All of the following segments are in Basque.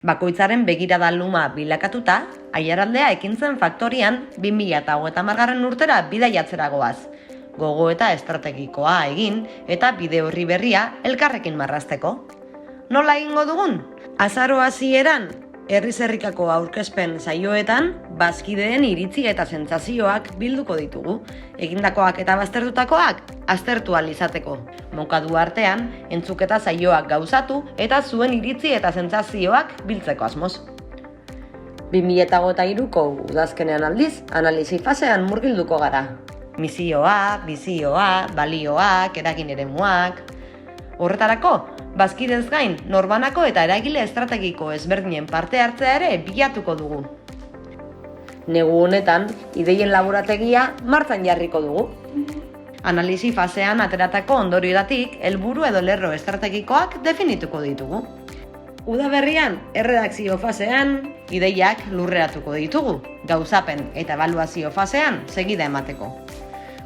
Bakoitzaren begirada luma bilakatuta, Aiaraldea ekintzen faktorian 2030 urtera bidaiatzera goaz. Gogo eta estrategikoa egin eta bide horri berria elkarrekin marrazteko. Nola egingo dugun? Azaro hasieran, herri-herrikako aurkezpen saioetan, bazkideen iritzi eta sentsazioak bilduko ditugu, egindakoak eta baztertutakoak aztertu ahal izateko. Mokadu artean, entzuketa saioak gauzatu eta zuen iritzi eta sentsazioak biltzeko asmoz. 2023ko udazkenean aldiz, analisi fasean murgilduko gara. Misioa, bizioa, balioak, eragin eremuak. Horretarako, bazkidez gain, norbanako eta eragile estrategiko ezberdinen parte hartzea ere bilatuko dugu. Negu honetan, ideien laborategia martxan jarriko dugu. Analisi fasean ateratako ondorioetatik helburu edo lerro estrategikoak definituko ditugu. Udaberrian, erredakzio fasean, ideiak lurreratuko ditugu, gauzapen eta ebaluazio fasean segida emateko.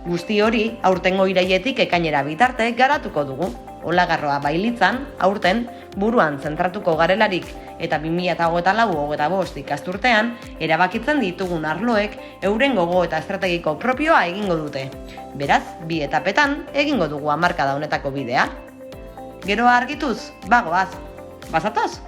Guzti hori, aurtengo irailetik ekainera bitarte garatuko dugu. Olagarroa bailitzan, aurten, buruan zentratuko garelarik eta 2024-2025 ikasturtean, erabakitzen ditugun arloek euren gogo eta estrategiko propioa egingo dute. Beraz, 2 etapetan egingo dugu hamarkada honetako bidea. Gero argituz, bagoaz. Bazatoz?